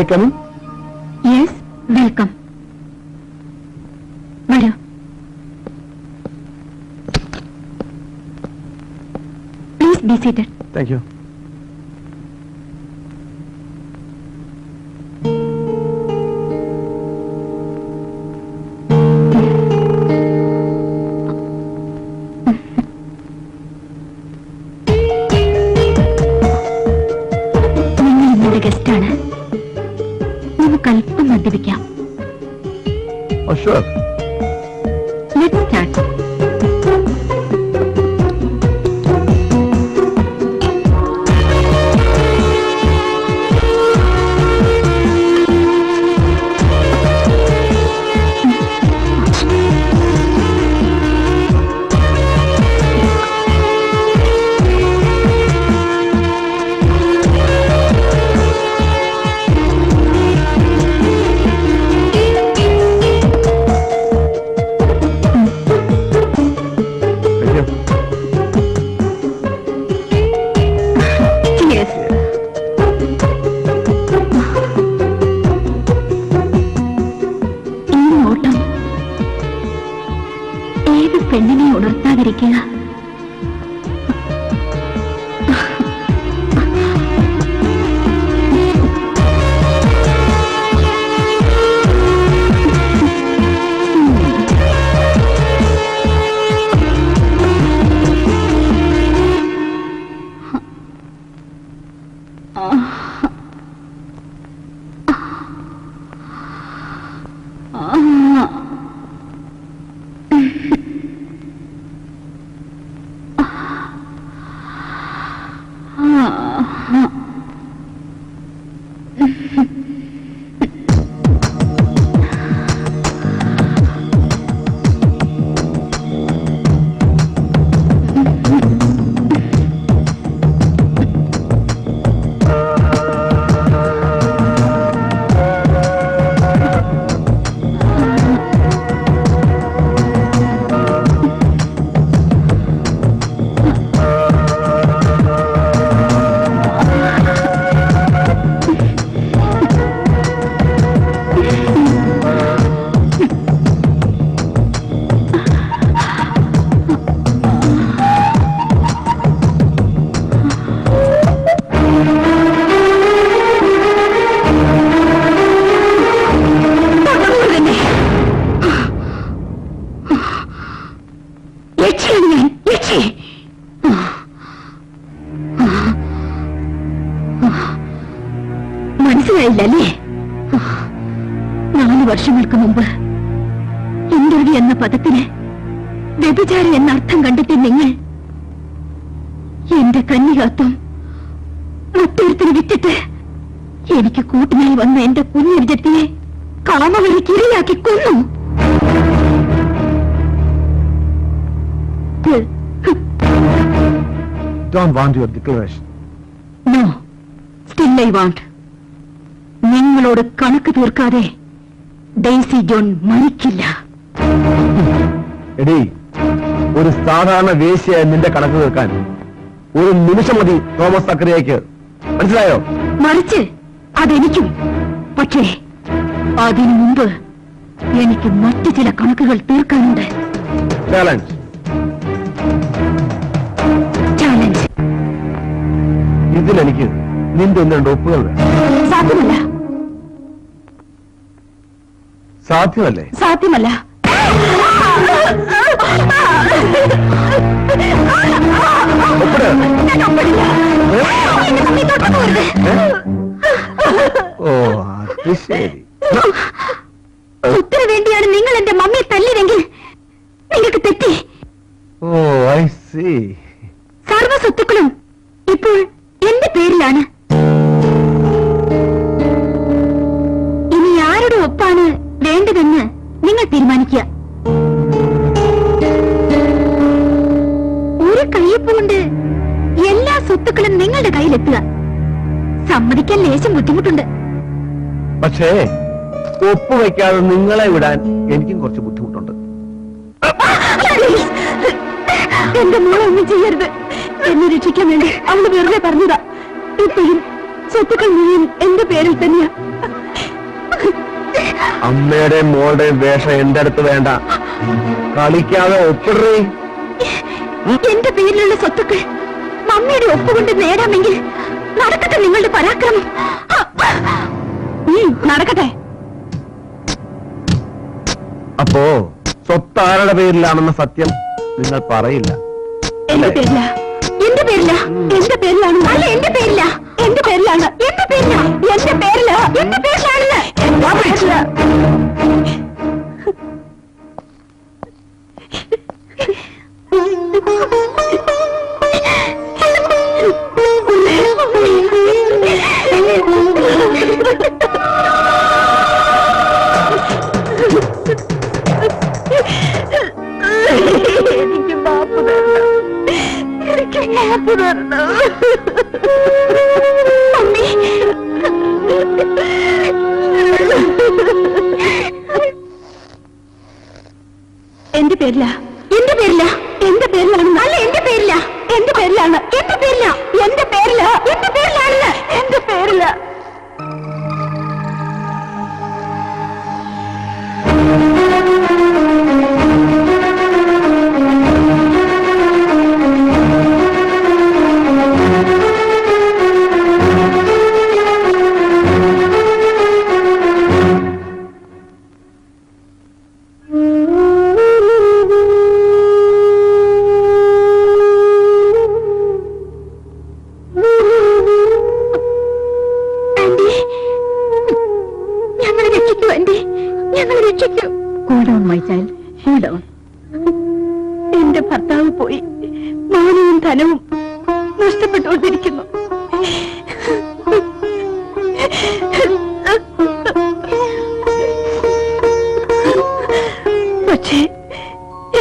I come in? Yes, welcome. വരൂ. Please be seated. Thank you. നമുക്കല്പം മദ്യപിക്കാം. Oh, sure. Let's start. പെണ്ണിനെ ഉണർത്താതിരിക്കുക. മനസ്സിലായില്ലേ? 4 വർഷങ്ങൾക്ക് മുമ്പ് ഇന്റർവ്യൂ എന്ന പദത്തിന് വ്യഭിചാരം എന്ന അർത്ഥം കണ്ടെത്തി നിങ്ങൾ എന്റെ കന്യകാത്വം മറ്റൊരുത്തിന് വിറ്റിട്ട് എനിക്ക് കൂട്ടിനായി വന്ന എന്റെ കുഞ്ഞിരജത്തിയെ കാമവലിക്ക് ഇരയാക്കി കൊന്നു. Don't want your declaration. No, still I want. നിങ്ങളോട് കണക്ക് തീർക്കാതെ ഡെയ്സി ജോൺ മരിക്കില്ല. എടീ, ഒരു സാധാരണ വേശ്യയായ നിന്റെ കണക്ക് തീർക്കാൻ ഒരു നിമിഷം മതി തോമസ് സക്കറിയയ്ക്ക്. മനസ്സിലായോ? മറിച്ച് അതെനിക്കും. പക്ഷേ അതിനു മുമ്പ് എനിക്ക് മറ്റു ചില കണക്കുകൾ തീർക്കാനുണ്ട്. ചാലഞ്ച്. ചാലഞ്ച്. ഇതിലെനിക്ക് നിന്റെ 1-2 ഒപ്പുകൾ. സാധ്യമല്ല. സാധ്യമല്ലേ? സാധ്യമല്ല. ഓ, അത് ശരി. സ്വത്തിന് വേണ്ടിയാണ് നിങ്ങൾ എന്റെ മമ്മിയെ തല്ലിയതെങ്കിൽ നിങ്ങൾക്ക് തെറ്റി. ഓ, ഐ സീ. സർവ്വ സ്വത്തുക്കളും ഇപ്പോൾ എന്റെ പേരിലാണ്. ഇനി ആരുടെ ഒപ്പാണ് വേണ്ടതെന്ന് നിങ്ങൾ തീരുമാനിക്കുക. ഒരു കയ്യൊപ്പ് കൊണ്ട് എല്ലാ സ്വത്തുക്കളും നിങ്ങളുടെ കയ്യിലെത്തുക സമ്മതിക്കാൻ ലേശം ബുദ്ധിമുട്ടുണ്ട്. പക്ഷേ ഒപ്പുവയ്ക്കാതെ നിങ്ങളെ വിടാൻ എനിക്കും കുറച്ച് ബുദ്ധിമുട്ടുണ്ട്. എന്റെ മോളെ ഒന്നും ചെയ്യരുത്. എന്നെ രക്ഷിക്കാൻ വേണ്ടി അവള് വെറുതെ പറഞ്ഞതാ. ഇപ്പോഴും സ്വത്തുക്കൾ മുഴുവൻ എന്റെ പേരിൽ തന്നെയാ. അമ്മയുടെയും മോളുടെയും വേഷം എന്റെ അടുത്ത് വേണ്ട. കളിക്കാതെ ഒപ്പിടേ. എന്റെ പേരിലുള്ള സ്വത്തുക്കൾ മമ്മിയുടെ ഒപ്പുകൊണ്ട് നേടാമെങ്കിൽ നടക്കട്ടെ നിങ്ങളുടെ പരാക്രമം. നടക്കട്ടെ. അപ്പോ സ്വത്ത് ആരുടെ പേരിലാണെന്ന സത്യം നിങ്ങൾ പറയില്ല. എന്റെ പേരില, എന്റെ പേരില, എന്റെ പേരിലാണ്. അല്ല, എന്റെ പേരില, എന്റെ പേരിലാണ്, എന്റെ പേരില, എന്റെ പേരില, എന്റെ പേരിലാണെന്ന്. എന്റെ പേരില. എനിക്ക് മാപ്പ് തരണം, എനിക്ക് മാപ്പ് തരണം. മമ്മി, എന്റെ പേരില, എന്റെ പേരില, എന്റെ പേരിലാണ്. അല്ല, എന്റെ പേരില, എന്റെ പേരിലാണ്, എന്റെ പേരില, എന്റെ പേരില, എന്റെ പേരിലാണെന്ന്. എന്റെ പേരില. എന്റെ ഭർത്താവ് പോയി മാനവും ധനവും നഷ്ടപ്പെട്ടുകൊണ്ടിരിക്കുന്നു. പക്ഷേ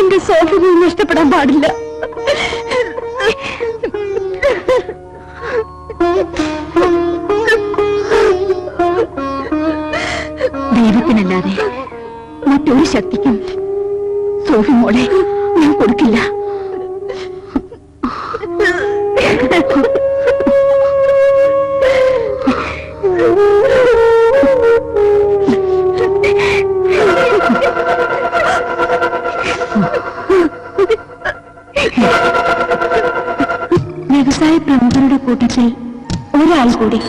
എന്റെ സ്വാതന്ത്ര്യം നഷ്ടപ്പെടാൻ പാടില്ല. ദൈവത്തിനല്ലാതെ മറ്റൊരു ശക്തിക്കും സോഫി മോളെ ഞാൻ കൊടുക്കില്ല. വ്യവസായ പ്രമുഖരുടെ കൂട്ടത്തിൽ ഒരാൾ കൂടി